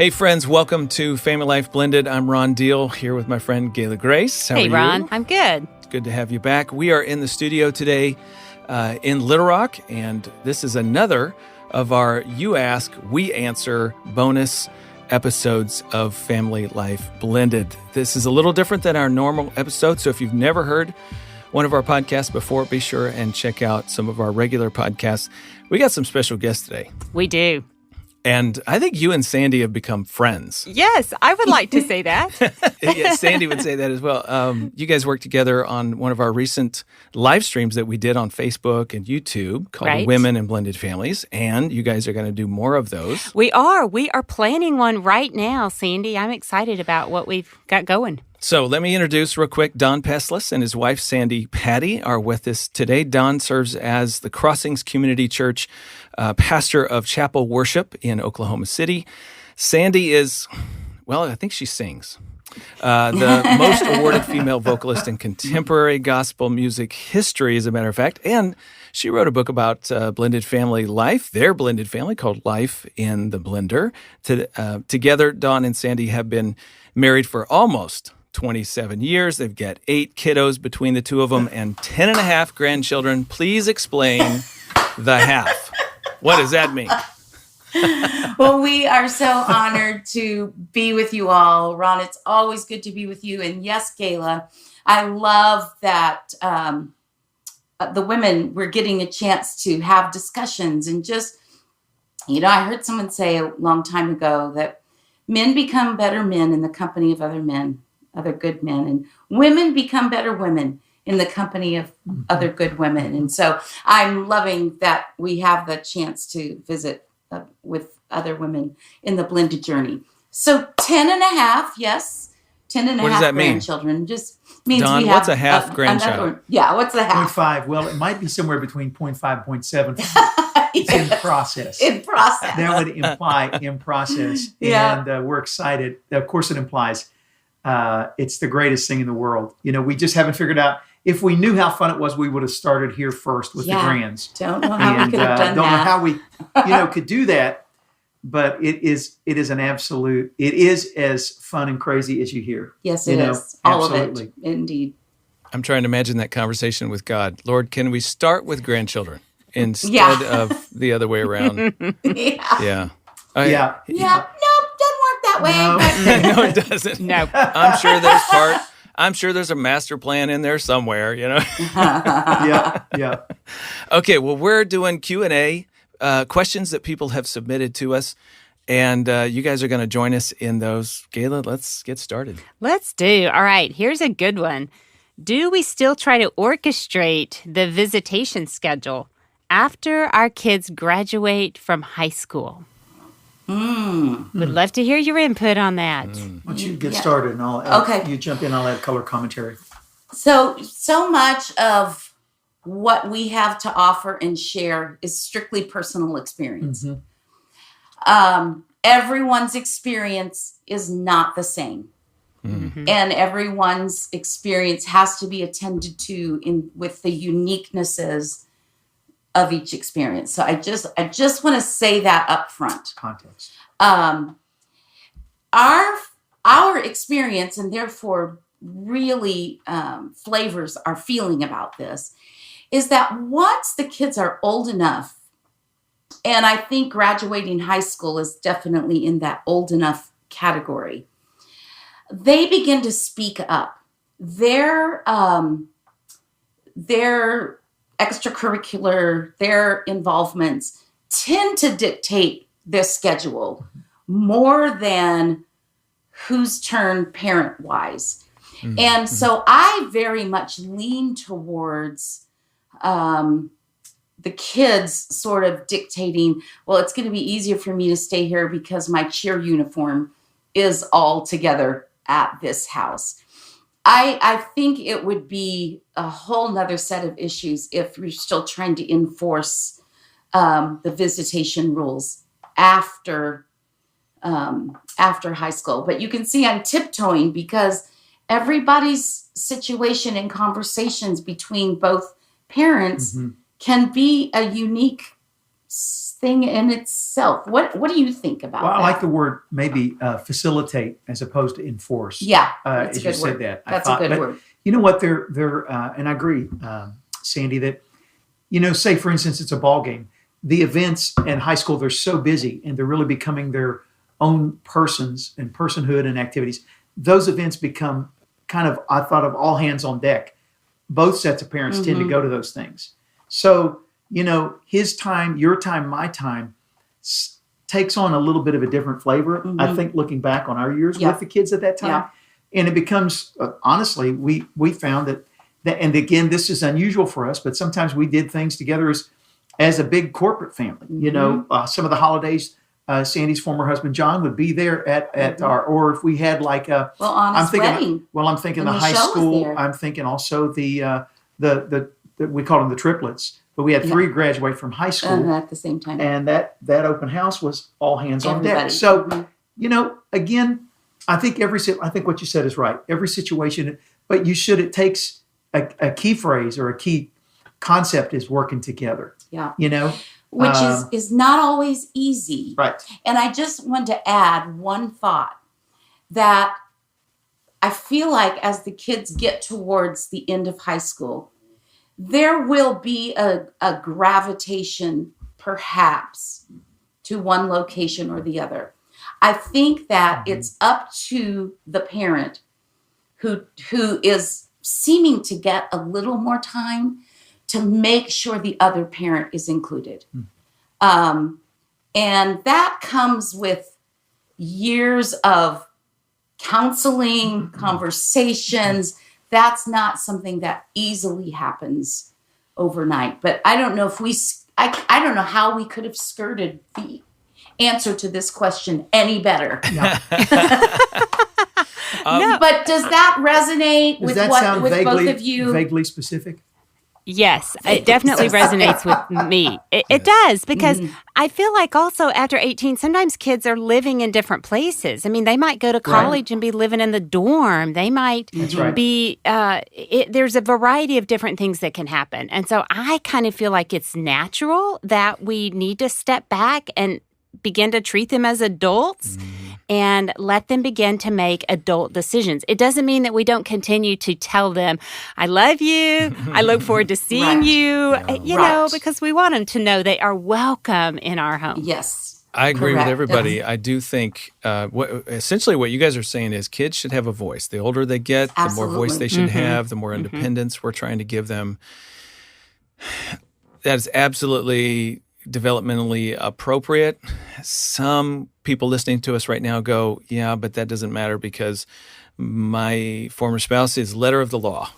Hey friends, welcome to Family Life Blended. I'm Ron Deal here with my friend Gayla Grace. How are you? Hey Ron, I'm good. It's good to have you back. We are in the studio today in Little Rock, and this is another of our You Ask, We Answer bonus episodes of Family Life Blended. This is a little different than our normal episode, so if you've never heard one of our podcasts before, be sure and check out some of our regular podcasts. We got some special guests today. We do. And I think you and Sandi have become friends. Yes, I would like to say that. Yeah, Sandi would say that as well. You guys worked together on one of our recent live streams that we did on Facebook and YouTube called Right. Women in Blended Families. And you guys are going to do more of those. We are planning one right now, Sandi. I'm excited about what we've got going. So let me introduce real quick. Don Peslis and his wife, Sandi Patty, are with us today. Don serves as the Crossings Community Church pastor of chapel worship in Oklahoma City. Sandi is, well, I think she sings. The most awarded female vocalist in contemporary gospel music history, as a matter of fact. And she wrote a book about blended family life, their blended family, called Life in the Blender. Together, Don and Sandi have been married for almost 27 years. They've got 8 kiddos between the two of them and 10 and a half grandchildren. Please explain the half. What does that mean? Well, we are so honored to be with you all. Ron, it's always good to be with you. And yes, Gayla, I love that the women, we're getting a chance to have discussions and just, I heard someone say a long time ago that men become better men in the company of other men, other good men, and women become better women in the company of other good women. And so I'm loving that we have the chance to visit with other women in the blended journey. So 10 and a half, yes, 10 and a What half does that mean? grandchildren. Just means Don, we have what's a half grandchild? Yeah, what's a half? 0.5. Well, it might be somewhere between 0.5 and 0.7. It's in process. In process. That would imply in process. Yeah. And we're excited. Of course, it implies it's the greatest thing in the world. We just haven't figured out. If we knew how fun it was, we would have started here first with the grands. Don't know how we could have done don't that. know how we, could do that. But it is an absolute. It is as fun and crazy as you hear. Yes, it is. All absolutely. of it, indeed. I'm trying to imagine that conversation with God. Lord, can we start with grandchildren instead of the other way around? Yeah. Yeah. Yeah. Nope, doesn't work that way. No. But No, it doesn't. No. I'm sure there's a master plan in there somewhere, Yeah. Okay, well, we're doing Q&A, questions that people have submitted to us, and you guys are going to join us in those. Gayla, let's get started. Let's do. All right, here's a good one. Do we still try to orchestrate the visitation schedule after our kids graduate from high school? Would love to hear your input on that. Why don't you get started and Okay. you jump in, I'll add color commentary. So much of what we have to offer and share is strictly personal experience. Everyone's experience is not the same. And everyone's experience has to be attended to with the uniquenesses of each experience. So I just want to say that up front. Context. Our experience, and therefore really flavors our feeling about this, is that once the kids are old enough, and I think graduating high school is definitely in that old enough category, they begin to speak up. Their extracurricular, their involvements tend to dictate their schedule more than whose turn parent-wise. And so I very much lean towards the kids sort of dictating, well, it's going to be easier for me to stay here because my cheer uniform is all together at this house. I think it would be a whole nother set of issues if you're still trying to enforce the visitation rules after high school. But you can see I'm tiptoeing because everybody's situation and conversations between both parents can be a unique thing in itself. What do you think about Well, that? I like the word maybe facilitate as opposed to enforce. Yeah, that's as a good you word. said that. That's a good but word. You know what? They're and I agree, Sandy, that, say for instance, it's a ball game. The events in high school, they're so busy and they're really becoming their own persons and personhood and activities. Those events become kind of, I thought of all hands on deck. Both sets of parents tend to go to those things. So, his time, your time, my time takes on a little bit of a different flavor. I think looking back on our years with the kids at that time, and it becomes, honestly, we found that, and again, this is unusual for us, but sometimes we did things together as a big corporate family. Some of the holidays, Sandy's former husband John would be there at our, or if we had like a, on his wedding. I'm thinking the high school. I'm thinking also the we called them the triplets, but we had 3 graduate from high school at the same time, and that open house was all hands on deck. So again, I think what you said is right. Every situation, but it takes a key phrase or a key concept is working together. Yeah. Which is not always easy. Right. And I just want to add one thought that I feel like as the kids get towards the end of high school, there will be a gravitation perhaps to one location or the other. I think that it's up to the parent who is seeming to get a little more time to make sure the other parent is included. And that comes with years of counseling, conversations. That's not something that easily happens overnight. But I don't know I don't know how we could have skirted the answer to this question any better. No. But does that resonate with both of you? Vaguely specific? Yes, it definitely resonates with me. It does, because I feel like also after 18, sometimes kids are living in different places. I mean, they might go to college and be living in the dorm. They might be, there's a variety of different things that can happen. And so I kind of feel like it's natural that we need to step back and begin to treat them as adults and let them begin to make adult decisions. It doesn't mean that we don't continue to tell them, I love you, I look forward to seeing you, because we want them to know they are welcome in our home. Yes. I agree with everybody. I do think essentially what you guys are saying is kids should have a voice. The older they get, the more voice they should have, the more independence we're trying to give them. That is absolutely developmentally appropriate. Some people listening to us right now go, yeah, but that doesn't matter because my former spouse is letter of the law.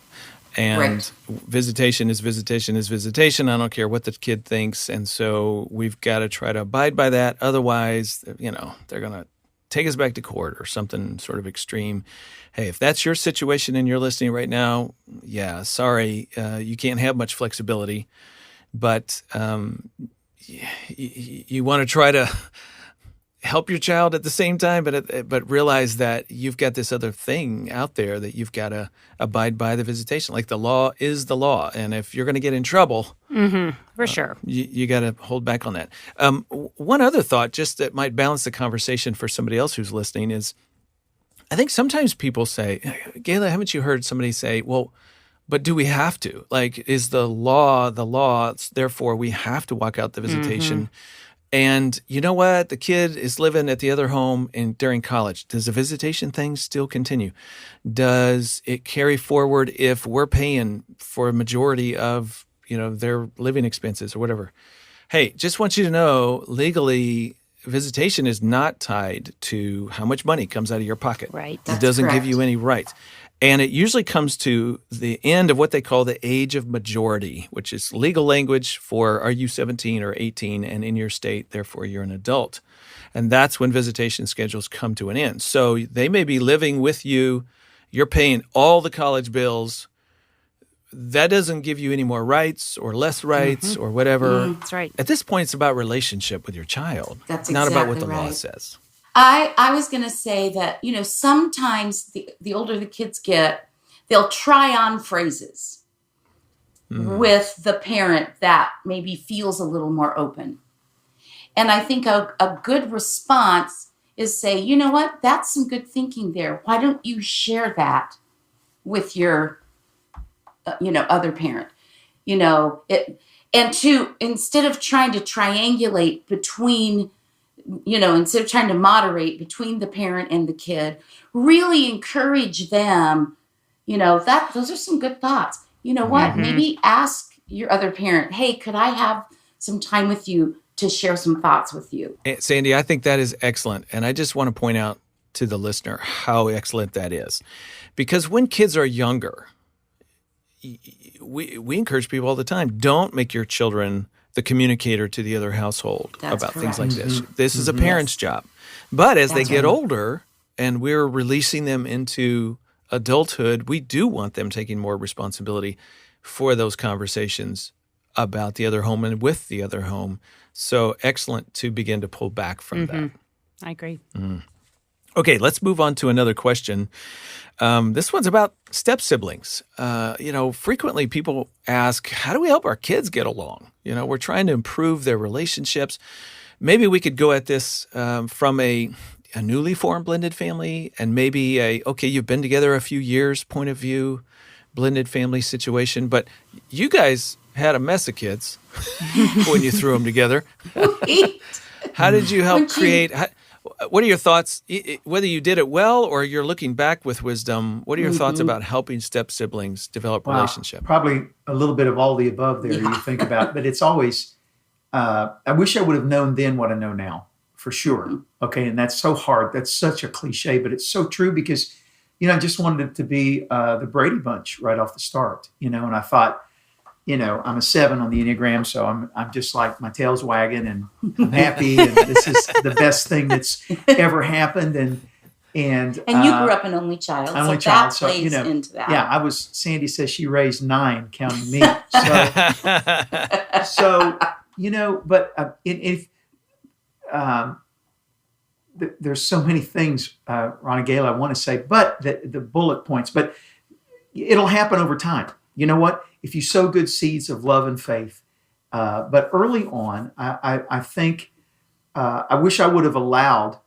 And visitation is visitation is visitation. I don't care what the kid thinks. And so we've got to try to abide by that. Otherwise, they're going to take us back to court or something sort of extreme. Hey, if that's your situation and you're listening right now, yeah, sorry, you can't have much flexibility. But you want to try to help your child at the same time, but realize that you've got this other thing out there that you've got to abide by the visitation. Like the law is the law, and if you're going to get in trouble, for sure, you got to hold back on that. One other thought, just that might balance the conversation for somebody else who's listening, is I think sometimes people say, Gayla, haven't you heard somebody say, well, but do we have to? Like, is the law, therefore we have to walk out the visitation? And you know what? The kid is living at the other home during college. Does the visitation thing still continue? Does it carry forward if we're paying for a majority of, their living expenses or whatever? Hey, just want you to know, legally, visitation is not tied to how much money comes out of your pocket. Right. It doesn't give you any rights. And it usually comes to the end of what they call the age of majority, which is legal language for are you 17 or 18 and in your state, therefore you're an adult. And that's when visitation schedules come to an end. So they may be living with you, you're paying all the college bills. That doesn't give you any more rights or less rights or whatever. That's right. At this point, it's about relationship with your child. That's not about what the exactly law right. says. I was going to say that, sometimes the older the kids get, they'll try on phrases with the parent that maybe feels a little more open. And I think a good response is say, you know what, that's some good thinking there. Why don't you share that with your, other parent? And instead of trying to triangulate between, instead of trying to moderate between the parent and the kid, really encourage them, those are some good thoughts. You know what, maybe ask your other parent, hey, could I have some time with you to share some thoughts with you? Sandy, I think that is excellent. And I just want to point out to the listener how excellent that is. Because when kids are younger, we encourage people all the time, don't make your children the communicator to the other household about things like this. This is a parent's job. But as they get older and we're releasing them into adulthood, we do want them taking more responsibility for those conversations about the other home and with the other home. So excellent to begin to pull back from that. I agree. Okay, let's move on to another question. This one's about step-siblings. Frequently people ask, how do we help our kids get along? We're trying to improve their relationships. Maybe we could go at this from a newly formed blended family and maybe you've been together a few years point of view, blended family situation. But you guys had a mess of kids when you threw them together. How did you help create... What are your thoughts, whether you did it well or you're looking back with wisdom, what are your thoughts about helping step-siblings develop relationships? Probably a little bit of all the above there you think about, but it's always, I wish I would have known then what I know now, for sure. Okay, and that's so hard. That's such a cliche, but it's so true because, I just wanted it to be the Brady Bunch right off the start, and I thought, I'm a 7 on the Enneagram, so I'm just like my tail's wagging and I'm happy and this is the best thing that's ever happened. And you grew up an only child, that plays into that. Yeah, Sandy says she raised 9, counting me. There's so many things, Ron and Gayla, I want to say, but the bullet points, but it'll happen over time. You know what? If you sow good seeds of love and faith, but early on, I think I wish I would have allowed.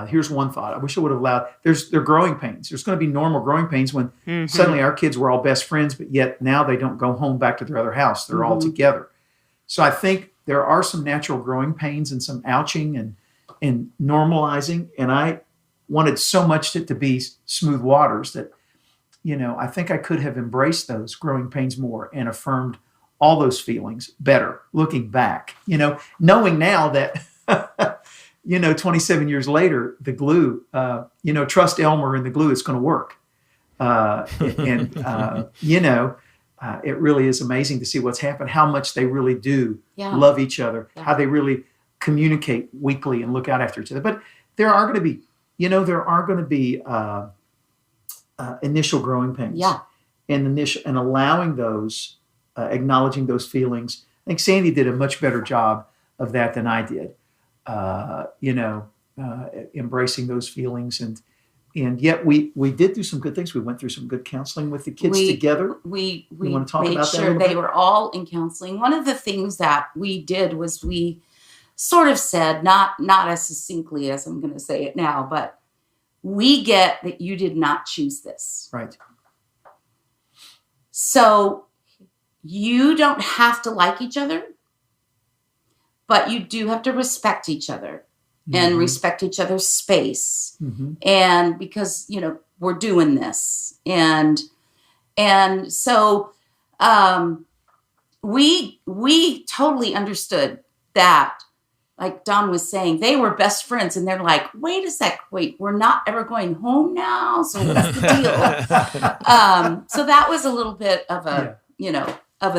Here's one thought: I wish I would have allowed. There are growing pains. There's going to be normal growing pains when suddenly our kids were all best friends, but yet now they don't go home back to their other house. They're all together. So I think there are some natural growing pains and some ouching and normalizing. And I wanted so much to be smooth waters that. I think I could have embraced those growing pains more and affirmed all those feelings better looking back, knowing now that, 27 years later, the glue, trust Elmer and the glue is going to work. It really is amazing to see what's happened, how much they really do love each other, how they really communicate weekly and look out after each other. But there are going to be, initial growing pains, and allowing those, acknowledging those feelings. I think Sandy did a much better job of that than I did. Embracing those feelings, and yet we did do some good things. We went through some good counseling with the kids together. We want to talk made about that sure they were all in counseling. One of the things that we did was we sort of said, not as succinctly as I'm going to say it now, but we get that you did not choose this. Right. So you don't have to like each other, but you do have to respect each other and respect each other's space. And because, we're doing this. And so we totally understood that. Like Don was saying, they were best friends, and they're like, wait a sec, we're not ever going home now, so what's the deal? So that was a little bit of a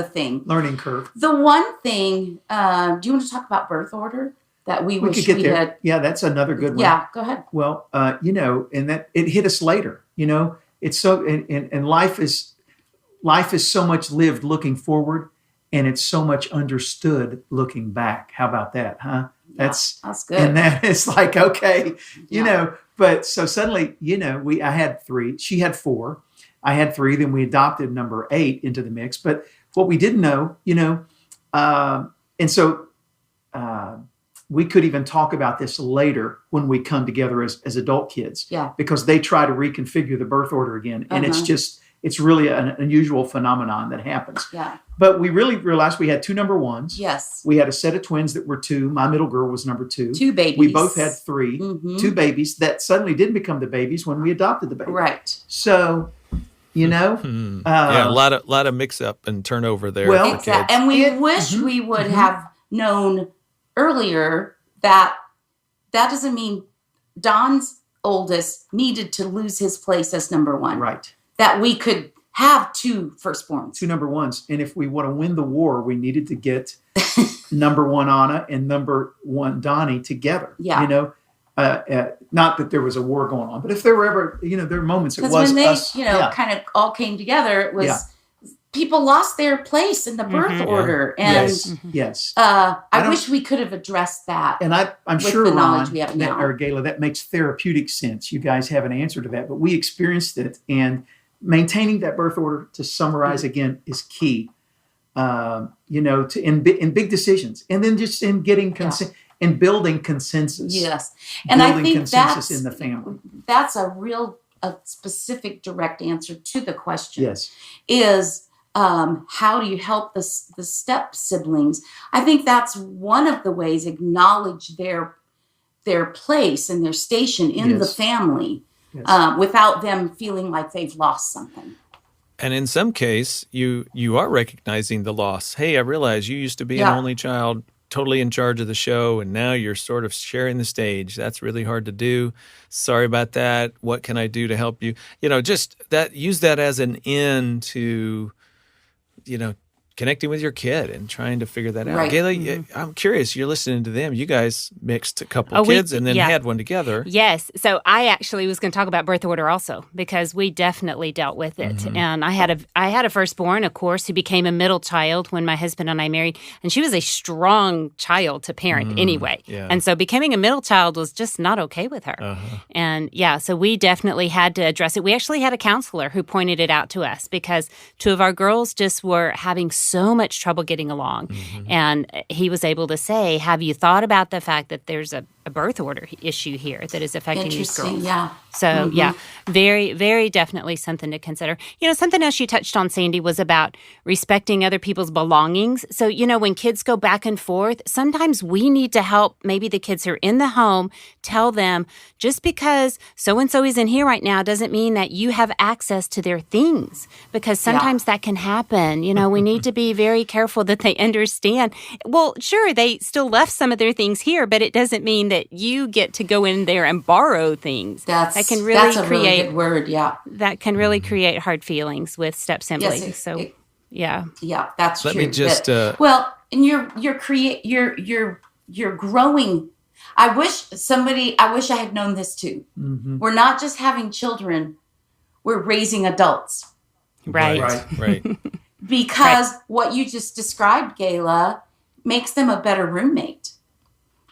thing. Learning curve. The one thing, do you want to talk about birth order that we wish could get we there. had? Yeah, that's another good one. Yeah, go ahead. Well, and that it hit us later. It's so, and life is so much lived looking forward. And it's so much understood looking back. How about that, huh? That's good. And that is like, okay, but so suddenly, I had 3, she had 4, I had 3, then we adopted number 8 into the mix. But what we didn't know, and so we could even talk about this later when we come together as adult kids. Yeah. Because they try to reconfigure the birth order again. And it's really an unusual phenomenon that happens. Yeah. But we really realized we had 2 number ones. Yes. We had a set of twins that were 2. My middle girl was number 2. 2 babies. We both had 3. 2 babies that suddenly didn't become the babies when we adopted the baby. Right. So, a lot of mix up and turnover there. Well, for kids. Exactly. And we wish we would have known earlier that doesn't mean Don's oldest needed to lose his place as number 1. Right. That we could have 2 firstborns. 2 number ones. And if we want to win the war, we needed to get number 1 Anna and number 1 Donnie together. Yeah. Not that there was a war going on, but if there were ever, there were moments it was when they, us. kind of all came together, it was people lost their place in the birth order. And yes. I wish we could have addressed that. And I'm with sure, the Ron, knowledge we have now. or Gayla, that makes therapeutic sense. You guys have an answer to that, but we experienced it, and maintaining that birth order, to summarize again, is key. In big decisions, and then just in getting in building consensus. Yes, and I think consensus that's in the family. That's a specific, direct answer to the question. Yes, is how do you help the step siblings? I think that's one of the ways. Acknowledge their place and their station in the family. Yes. Without them feeling like they've lost something. And in some case, you are recognizing the loss. Hey, I realize you used to be an only child, totally in charge of the show, and now you're sort of sharing the stage. That's really hard to do. Sorry about that. What can I do to help you? Just that. Use that as an in to, connecting with your kid and trying to figure that out. Right. Gayla, I'm curious. You're listening to them. You guys mixed a couple kids and then had one together. Yes. So I actually was going to talk about birth order also, because we definitely dealt with it. And I had a firstborn, of course, who became a middle child when my husband and I married. And she was a strong child to parent anyway. Yeah. And so becoming a middle child was just not okay with her. And so we definitely had to address it. We actually had a counselor who pointed it out to us, because 2 of our girls just were having so much trouble getting along. And he was able to say, have you thought about the fact that there's a birth order issue here that is affecting these girls? Yeah. So, very, very definitely something to consider. Something else you touched on, Sandy, was about respecting other people's belongings. So, when kids go back and forth, sometimes we need to help maybe the kids who are in the home, tell them, just because so-and-so isn't here right now doesn't mean that you have access to their things, because sometimes that can happen. We need to be very careful that they understand. Well, sure, they still left some of their things here, but it doesn't mean that you get to go in there and borrow things. That's a really good word. Yeah, that can really create hard feelings with step siblings. That's true. Let me just and you're growing. I wish I had known this too. We're not just having children; we're raising adults. Right. Because what you just described, Gayla, makes them a better roommate.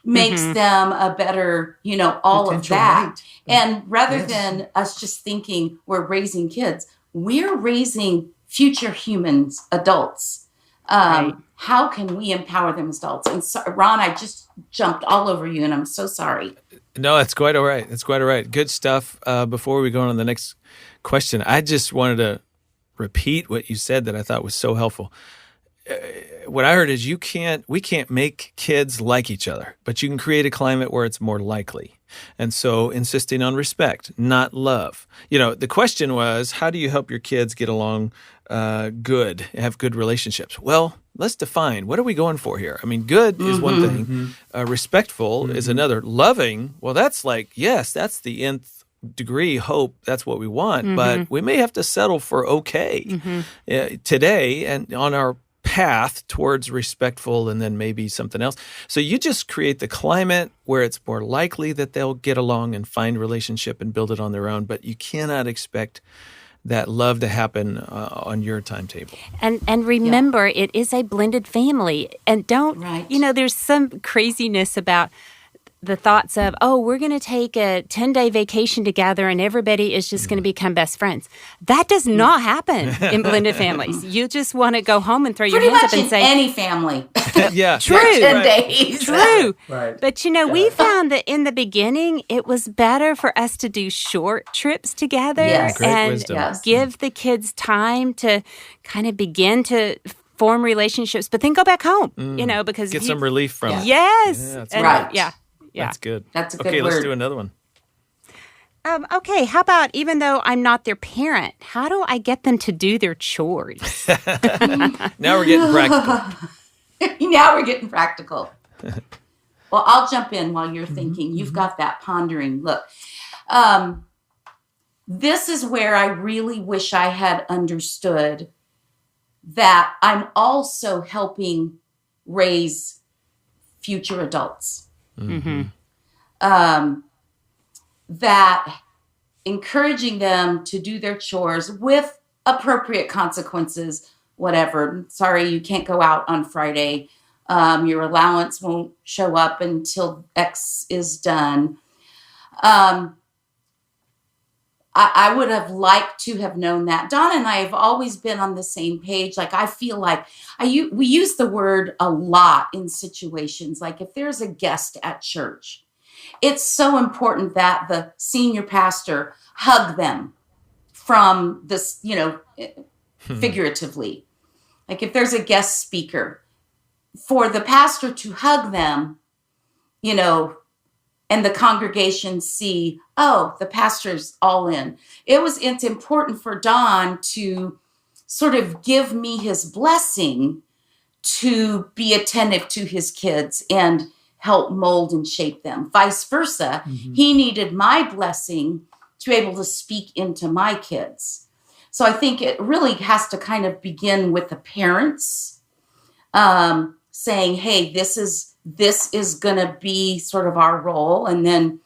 Makes them a better, all of that. Mate. And rather than us just thinking we're raising kids, we're raising future humans, adults. How can we empower them as adults? And so, Ron, I just jumped all over you, and I'm so sorry. No, it's quite all right. Good stuff. Before we go on to the next question, I just wanted to repeat what you said that I thought was so helpful. What I heard is we can't make kids like each other, but you can create a climate where it's more likely. And so insisting on respect, not love. The question was, how do you help your kids get along have good relationships? Well, let's define, what are we going for here? I mean, good is one thing. Respectful is another. Loving, well, that's that's the nth degree hope. That's what we want. But we may have to settle for okay today and on our path towards respectful, and then maybe something else. So you just create the climate where it's more likely that they'll get along and find relationship and build it on their own. But you cannot expect that love to happen on your timetable. And remember, it is a blended family. And don't, there's some craziness about the thoughts of, oh, we're going to take a 10-day vacation together and everybody is just going to become best friends. That does not happen in blended families. You just want to go home and throw your hands up and say, any family. Yeah. True. 10 days. True. Right. But, we found that in the beginning, it was better for us to do short trips together Yes. Great and wisdom. give the kids time to kind of begin to form relationships, but then go back home, because Get some relief from it. Yes. Yeah, that's And- right. Yeah. That's good. That's a good Okay, let's word. do another one. Okay, how about even though I'm not their parent, how do I get them to do their chores? Now we're getting practical. Now we're getting practical. Well, I'll jump in while you're thinking. You've got that pondering. Look, this is where I really wish I had understood that I'm also helping raise future adults. That encouraging them to do their chores with appropriate consequences, whatever. Sorry, you can't go out on Friday. Your allowance won't show up until X is done. I would have liked to have known that. Dawn and I have always been on the same page. Like, I feel like we use the word a lot in situations. Like, if there's a guest at church, it's so important that the senior pastor hug them from this, figuratively. Like, if there's a guest speaker, for the pastor to hug them, and the congregation see, oh, the pastor's all in. It's important for Don to sort of give me his blessing to be attentive to his kids and help mold and shape them. Vice versa, he needed my blessing to be able to speak into my kids. So I think it really has to kind of begin with the parents saying, hey, this is going to be sort of our role. And then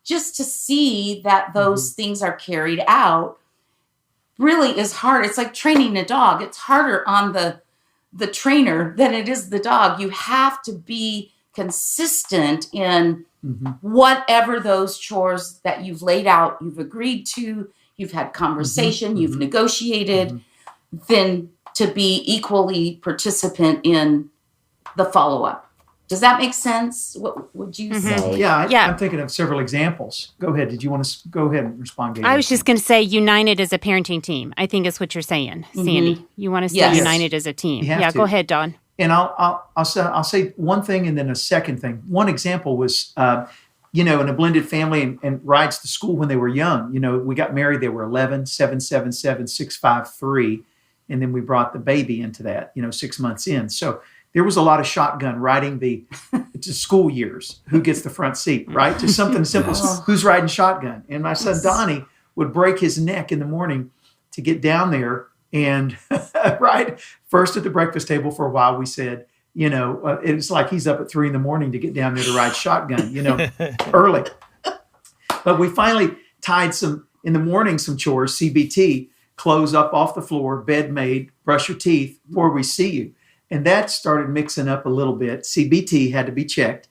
just to see that those things are carried out really is hard. It's like training a dog. It's harder on the trainer than it is the dog. You have to be consistent in whatever those chores that you've laid out, you've agreed to, you've had conversation, you've negotiated, then to be equally participant in the follow-up. Does that make sense? What would you say? Yeah, Yeah. I'm thinking of several examples. Go ahead. Did you want to go ahead and respond, Gabe? I was just going to say united as a parenting team. I think is what you're saying, Sandy. You want to stay Yes. united as a team. You have Yeah, to. go ahead, Dawn. And I'll say one thing and then a second thing. One example was, in a blended family and rides to school when they were young. We got married, they were 11, 7, 7, 7, 6, 5, 3. And then we brought the baby into that, 6 months in. So there was a lot of shotgun riding to school years. Who gets the front seat, right? Just something simple. Who's riding shotgun? And my son Donnie would break his neck in the morning to get down there and ride first at the breakfast table. For a while, we said, it's like he's up at 3 a.m. to get down there to ride shotgun, early. But we finally tied some chores, CBT, clothes up off the floor, bed made, brush your teeth before we see you. And that started mixing up a little bit. CBT had to be checked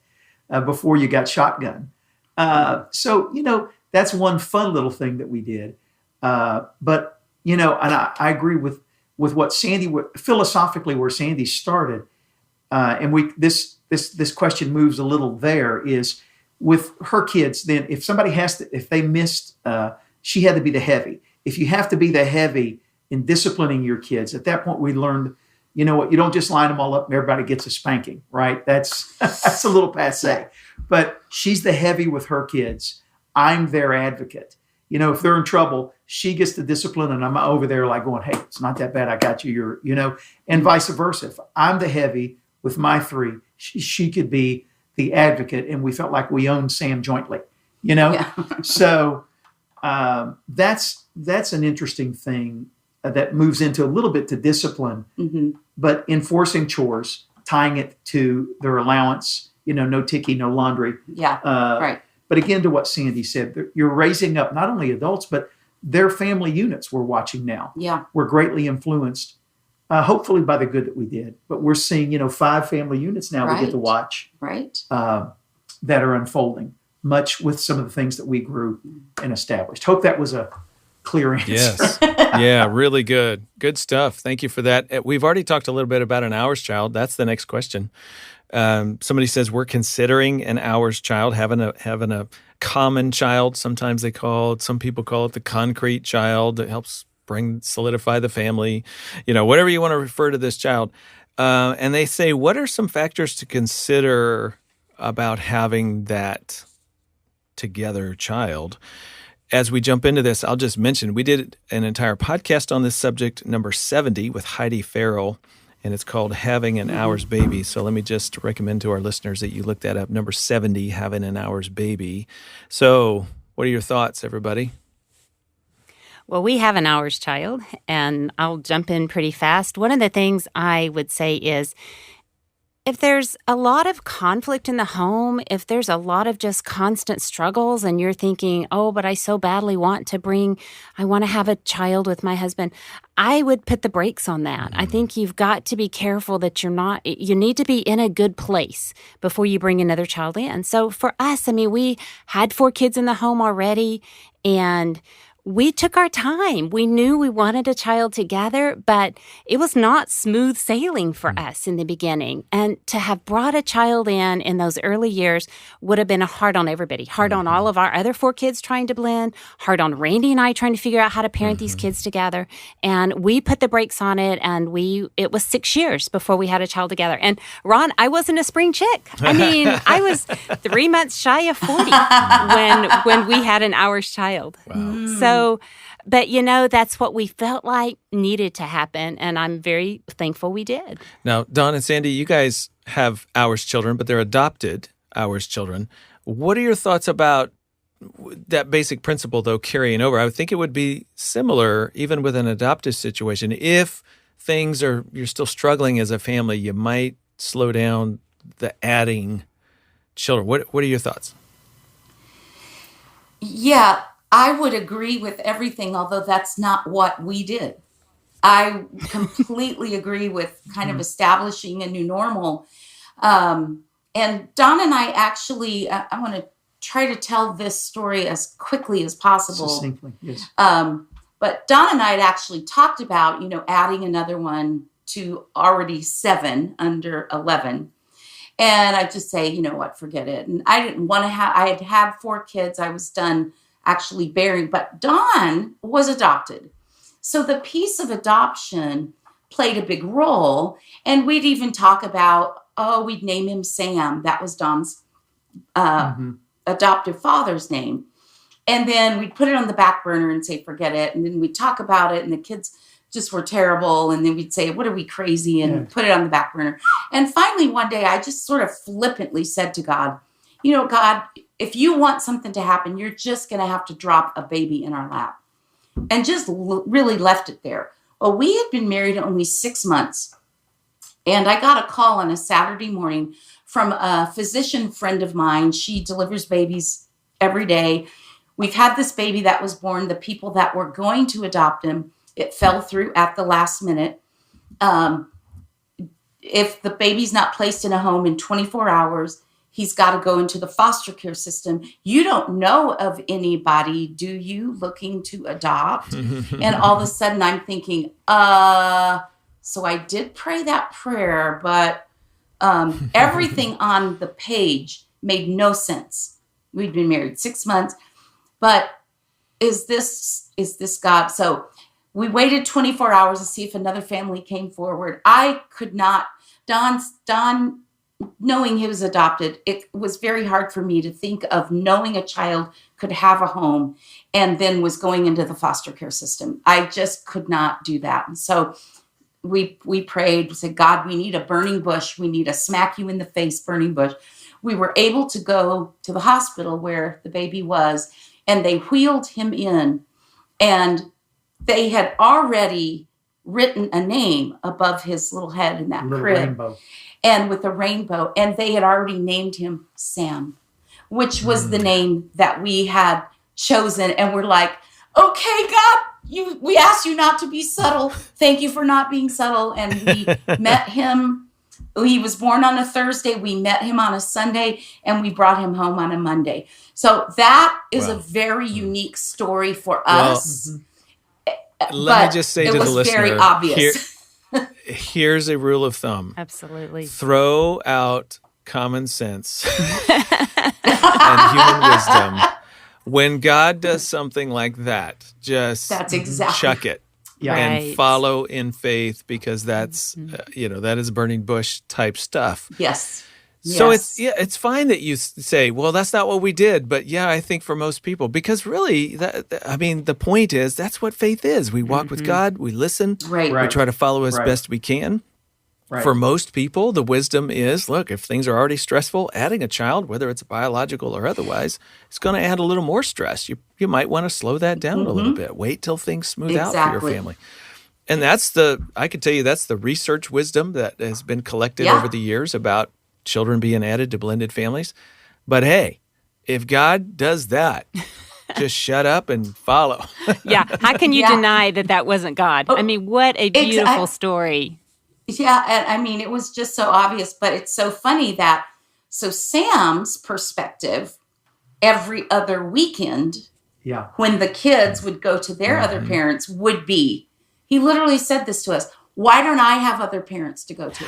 before you got shotgun. So, that's one fun little thing that we did. But, and I agree with what Sandy, philosophically where Sandy started. And this question moves a little there is with her kids, then if somebody if they missed, she had to be the heavy. If you have to be the heavy in disciplining your kids, at that point we learned, you don't just line them all up and everybody gets a spanking, right? That's a little passé. But she's the heavy with her kids. I'm their advocate. If they're in trouble, she gets the discipline and I'm over there like going, hey, it's not that bad. I got you. And vice versa. If I'm the heavy with my 3, she could be the advocate. And we felt like we owned Sam jointly, Yeah. So that's an interesting thing that moves into a little bit to discipline, but enforcing chores, tying it to their allowance, no ticky, no laundry. Yeah. Right. But again, to what Sandy said, you're raising up not only adults, but their family units we're watching now. Yeah. We're greatly influenced, hopefully by the good that we did. But we're seeing, 5 family units now we get to watch. Right. that are unfolding, much with some of the things that we grew and established. Hope that was a clear answer. Yes. Yeah, really good. Good stuff. Thank you for that. We've already talked a little bit about an hours child. That's the next question. Somebody says we're considering an hours child, having a common child. Sometimes they call it, some people call it the concrete child that helps solidify the family, whatever you want to refer to this child. And they say, what are some factors to consider about having that together child? As we jump into this, I'll just mention we did an entire podcast on this subject, number 70, with Heidi Farrell, and it's called Having an Hours Baby. So let me just recommend to our listeners that you look that up, number 70, Having an Hours Baby. So what are your thoughts, everybody? Well, we have an hours child, and I'll jump in pretty fast. One of the things I would say is, if there's a lot of conflict in the home, if there's a lot of just constant struggles and you're thinking, oh, but I so badly want to have a child with my husband, I would put the brakes on that. I think you've got to be careful that you need to be in a good place before you bring another child in. So for us, we had 4 kids in the home already, and we took our time. We knew we wanted a child together, but it was not smooth sailing for us in the beginning. And to have brought a child in those early years would have been hard on everybody, hard on all of our other 4 kids trying to blend, hard on Randy and I trying to figure out how to parent these kids together. And we put the brakes on it, and it was 6 years before we had a child together. And Ron, I wasn't a spring chick. I was 3 months shy of 40 when we had an hours child. Wow. But that's what we felt like needed to happen, and I'm very thankful we did. Now, Don and Sandy, you guys have hours children, but they're adopted hours children. What are your thoughts about that basic principle, though, carrying over? I would think it would be similar even with an adoptive situation. If you're still struggling as a family, you might slow down the adding children. What are your thoughts? Yeah, I would agree with everything, although that's not what we did. I completely agree with kind of establishing a new normal. And Don and I actually, I want to try to tell this story as quickly as possible. Succinctly, yes. But Don and I had actually talked about, adding another one to already 7 under 11. And I just say, you know what, forget it. And I didn't want to I had 4 kids. I was done actually bearing, but Don was adopted. So the piece of adoption played a big role. And we'd even talk about, we'd name him Sam. That was Don's adoptive father's name. And then we'd put it on the back burner and say, forget it. And then we'd talk about it, and the kids just were terrible. And then we'd say, what are we crazy? And put it on the back burner. And finally, one day, I just sort of flippantly said to God, God, if you want something to happen, you're just going to have to drop a baby in our lap. And just really left it there. Well, we had been married only 6 months. And I got a call on a Saturday morning from a physician friend of mine. She delivers babies every day. We've had this baby that was born. The people that were going to adopt him, it fell through at the last minute. If the baby's not placed in a home in 24 hours, he's got to go into the foster care system. You don't know of anybody, do you, looking to adopt? And all of a sudden I'm thinking, so I did pray that prayer, but everything on the page made no sense. We'd been married 6 months, but is this God? So we waited 24 hours to see if another family came forward. I could not, Don, knowing he was adopted, it was very hard for me to think of knowing a child could have a home and then was going into the foster care system. I just could not do that. And so we prayed, we said, God, we need a burning bush. We need a smack you in the face burning bush. We were able to go to the hospital where the baby was, and they wheeled him in, and they had already written a name above his little head in that crib. Rainbow. And with a rainbow, and they had already named him Sam, which was the name that we had chosen. And we're like, okay, God, we asked you not to be subtle. Thank you for not being subtle. And we met him He was born on a Thursday. We met him on a Sunday, and we brought him home on a Monday. So that is a very unique story for us. Let me just say to the listener, it was very obvious. Here's a rule of thumb. Absolutely. Throw out common sense and human wisdom. When God does something like that, just chuck it. Yeah. And follow in faith, because that's, that is burning bush type stuff. Yes. So it's fine that you say, well, that's not what we did. But I think for most people, because really, the point is that's what faith is. We walk with God, we listen, we try to follow as best we can. Right. For most people, the wisdom is, look, if things are already stressful, adding a child, whether it's biological or otherwise, it's going to add a little more stress. You might want to slow that down a little bit. Wait till things smooth out for your family. And I could tell you that's the research wisdom that has been collected over the years about children being added to blended families. But hey, if God does that, just shut up and follow. How can you deny that wasn't God? I mean, what a beautiful story. Yeah, and it was just so obvious, but it's so funny that, so Sam's perspective, every other weekend, when the kids would go to their other parents, would be, he literally said this to us, why don't I have other parents to go to?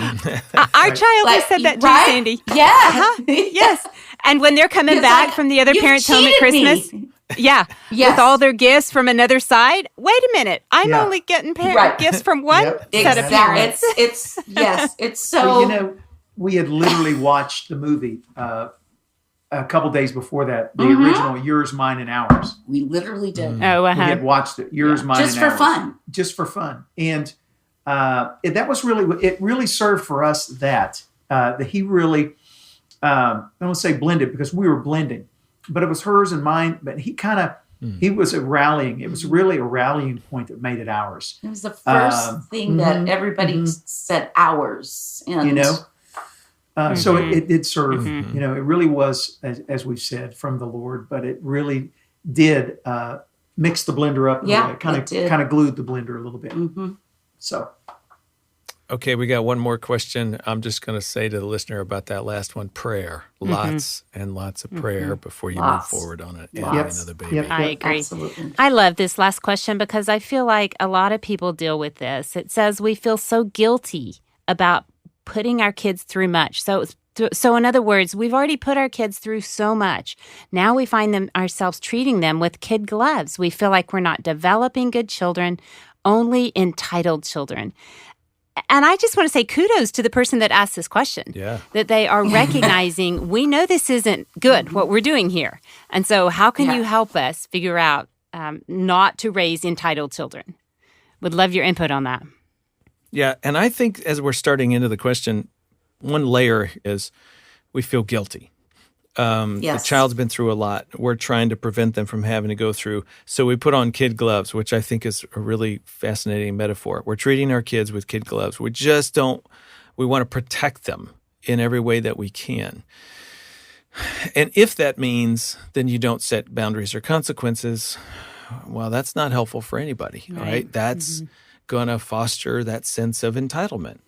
Our child has said that too, Sandy. Yeah. Yes. And when they're coming back from the other parents' home at Christmas, with all their gifts from another side. Wait a minute, I'm only getting gifts from one set of parents. It's so. Well, we had literally watched the movie a couple days before that, the original Yours, Mine, and Ours. We literally did. We had watched it, Yours, Mine, just and Ours. Just for fun. Just for fun. And that was it really served for us that he really, I don't say blended because we were blending, but it was hers and mine. But he kind of, he was it was really a rallying point that made it ours. It was the first thing that everybody said ours. And, so it did serve, it really was, as we've said, from the Lord, but it really did mix the blender up. It kind of glued the blender a little bit. So. Okay, we got one more question. I'm just going to say to the listener about that last one, prayer. Lots and lots of prayer before you move forward on it. Another baby. I agree. Absolutely. I love this last question because I feel like a lot of people deal with this. It says we feel so guilty about putting our kids through much. So in other words, we've already put our kids through so much. Now we find ourselves treating them with kid gloves. We feel like we're not developing good children, only entitled children. And I just want to say kudos to the person that asked this question. That they are recognizing, we know this isn't good, what we're doing here. And so how can you help us figure out not to raise entitled children? Would love your input on that. Yeah, and I think as we're starting into the question, one layer is we feel guilty. The child's been through a lot. We're trying to prevent them from having to go through. So we put on kid gloves, which I think is a really fascinating metaphor. We're treating our kids with kid gloves. We want to protect them in every way that we can. And if that means then you don't set boundaries or consequences, well, that's not helpful for anybody, right? That's going to foster that sense of entitlement,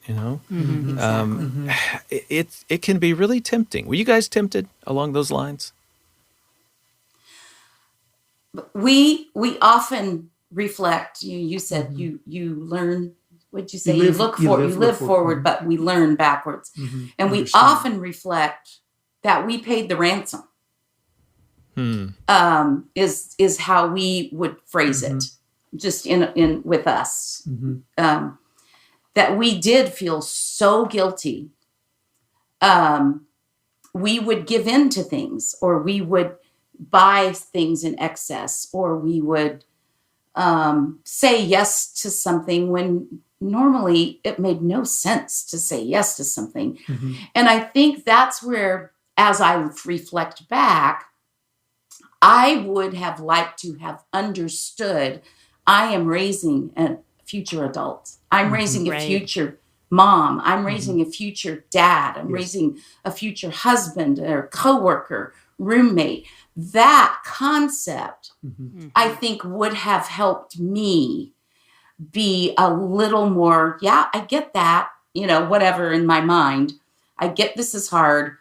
It can be really tempting. Were you guys tempted along those lines? We often reflect. You said you learn. What'd you say? You live forward, but we learn backwards. And we often reflect that we paid the ransom. Is how we would phrase it. Just in with us, that we did feel so guilty. We would give in to things, or we would buy things in excess, or we would say yes to something when normally it made no sense to say yes to something. And I think that's where, as I reflect back, I would have liked to have understood I am raising a future adult. I'm raising a future mom. I'm raising a future dad. I'm raising a future husband or coworker, roommate. That concept, I think, would have helped me be a little more, I get that. whatever in my mind. I get this is hard,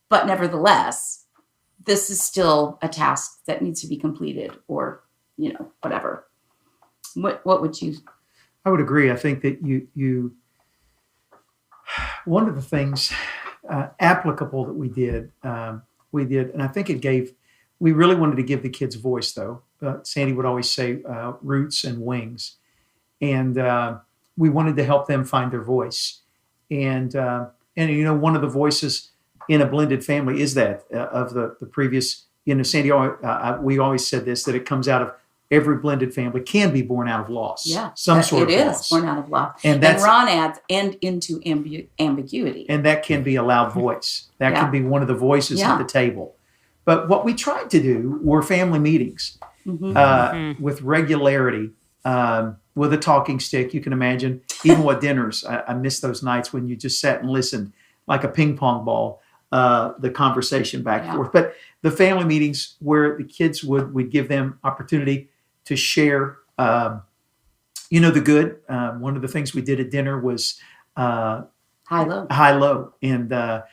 but nevertheless, this is still a task that needs to be completed, or, whatever. What would you? I would agree. I think that you one of the things applicable that we did, and I think we really wanted to give the kids voice, though. Sandy would always say roots and wings. And we wanted to help them find their voice. And one of the voices in a blended family is that of the previous, Sandy, we always said this, that it comes out of every blended family can be born out of loss. Yeah. Some sort of loss. It is born out of loss. And Ron adds, and into ambiguity. And that can be a loud voice. That can be one of the voices at the table. But what we tried to do were family meetings with regularity, with a talking stick. You can imagine, even with dinners, I miss those nights when you just sat and listened like a ping pong ball, the conversation back and forth. But the family meetings where the kids we'd give them opportunity to share, the good. One of the things we did at dinner was high-low. And,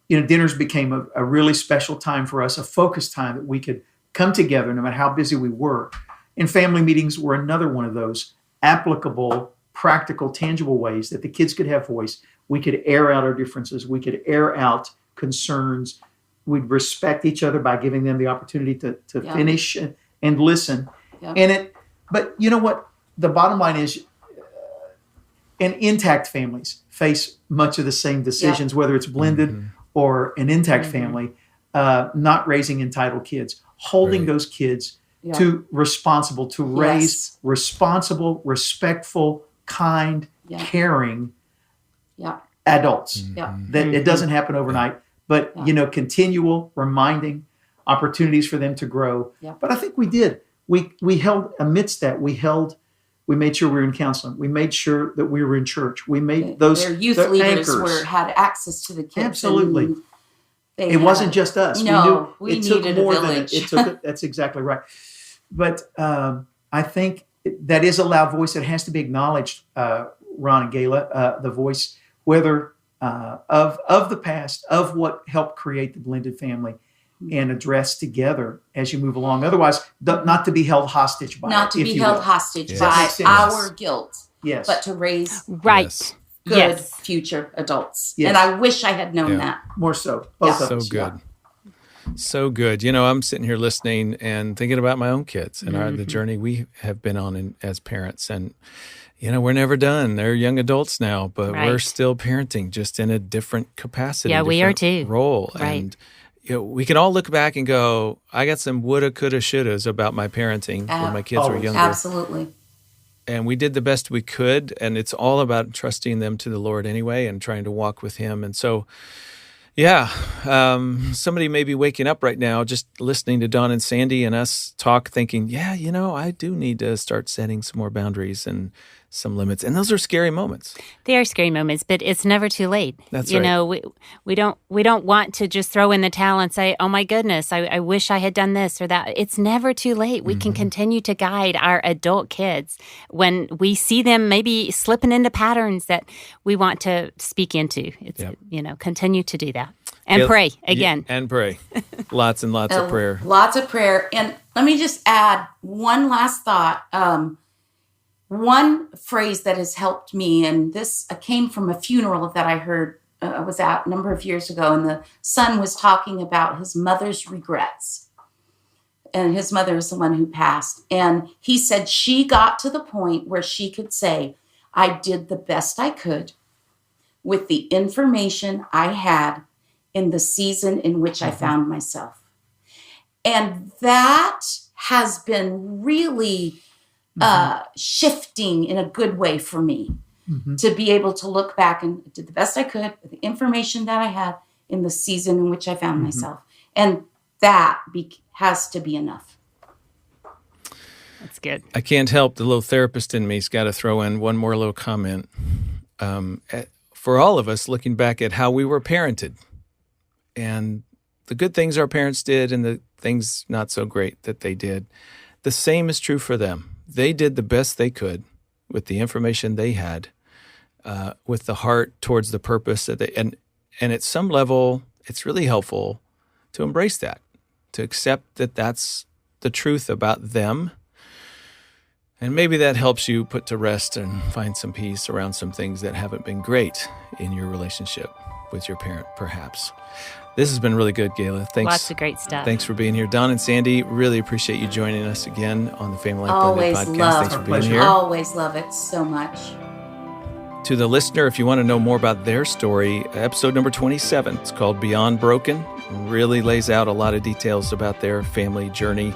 dinners became a really special time for us, a focused time that we could come together no matter how busy we were. And family meetings were another one of those applicable, practical, tangible ways that the kids could have voice. We could air out our differences. We could air out concerns. We'd respect each other by giving them the opportunity to finish and listen. Yeah. But you know what? The bottom line is, and intact families face much of the same decisions, whether it's blended or an intact family, not raising entitled kids, holding those kids to raise responsible, respectful, kind, caring adults. That it doesn't happen overnight, but continual reminding, opportunities for them to grow. But I think we did. We held amidst that. We made sure we were in counseling. We made sure that we were in church. We made their youth leaders had access to the kids. Absolutely. It wasn't just us. No, we needed took more a village. It took. That's exactly right. But I think that is a loud voice that has to be acknowledged, Ron and Gayla, the voice, whether of the past, of what helped create the blended family, and address together as you move along. Otherwise, not to be held hostage by not it, to be held hostage by our guilt, but to raise good future adults. Yes. And I wish I had known that. More so. Both of us. So good. So good. I'm sitting here listening and thinking about my own kids and the journey we have been on as parents. And, we're never done. They're young adults now, but we're still parenting, just in a different capacity. Yeah, we are too. Role. Right. And, we can all look back and go, I got some woulda, coulda, shouldas about my parenting when my kids were younger. Absolutely. And we did the best we could, and it's all about trusting them to the Lord anyway and trying to walk with Him. And so, somebody may be waking up right now just listening to Don and Sandy and us talk, thinking, I do need to start setting some more boundaries and some limits. And those are scary moments. They are scary moments, but it's never too late. That's right. We don't want to just throw in the towel and say, oh my goodness, I wish I had done this or that. It's never too late. We can continue to guide our adult kids when we see them maybe slipping into patterns that we want to speak into. It's, continue to do that. And pray again. And pray. Lots and lots of prayer. Lots of prayer. And let me just add one last thought. One phrase that has helped me, and this came from a funeral that I heard, I was at a number of years ago, and the son was talking about his mother's regrets. And his mother is the one who passed. And he said she got to the point where she could say, I did the best I could with the information I had in the season in which I found myself. And that has been really shifting in a good way for me, to be able to look back and did the best I could with the information that I had in the season in which I found myself. And that has to be enough. That's good. I can't help, the little therapist in me's got to throw in one more little comment. For all of us, looking back at how we were parented and the good things our parents did and the things not so great that they did, the same is true for them. They did the best they could with the information they had. with the heart towards the purpose that and at some level, it's really helpful to embrace that, to accept that that's the truth about them. And maybe that helps you put to rest and find some peace around some things that haven't been great in your relationship with your parent, perhaps. This has been really good, Gayla. Thanks. Lots of great stuff. Thanks for being here. Don and Sandy, really appreciate you joining us again on the Family Life Blended podcast. Thanks for being here. Always love it so much. To the listener, if you want to know more about their story, episode number 27, it's called Beyond Broken, really lays out a lot of details about their family journey.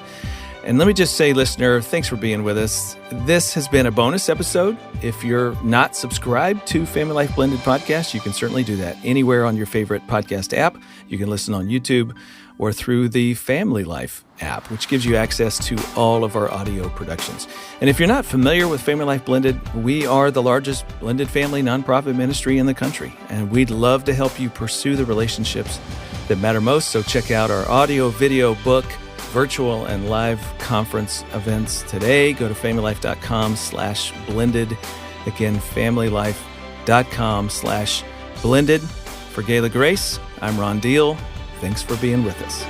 And let me just say, listener, thanks for being with us. This has been a bonus episode. If you're not subscribed to Family Life Blended podcast, you can certainly do that anywhere on your favorite podcast app. You can listen on YouTube or through the FamilyLife app, which gives you access to all of our audio productions. And if you're not familiar with Family Life Blended, we are the largest blended family nonprofit ministry in the country, and we'd love to help you pursue the relationships that matter most. So check out our audio, video, book, virtual and live conference events today. Go to familylife.com/blended. Again, familylife.com/blended. For Gayla Grace, I'm Ron Deal. Thanks for being with us.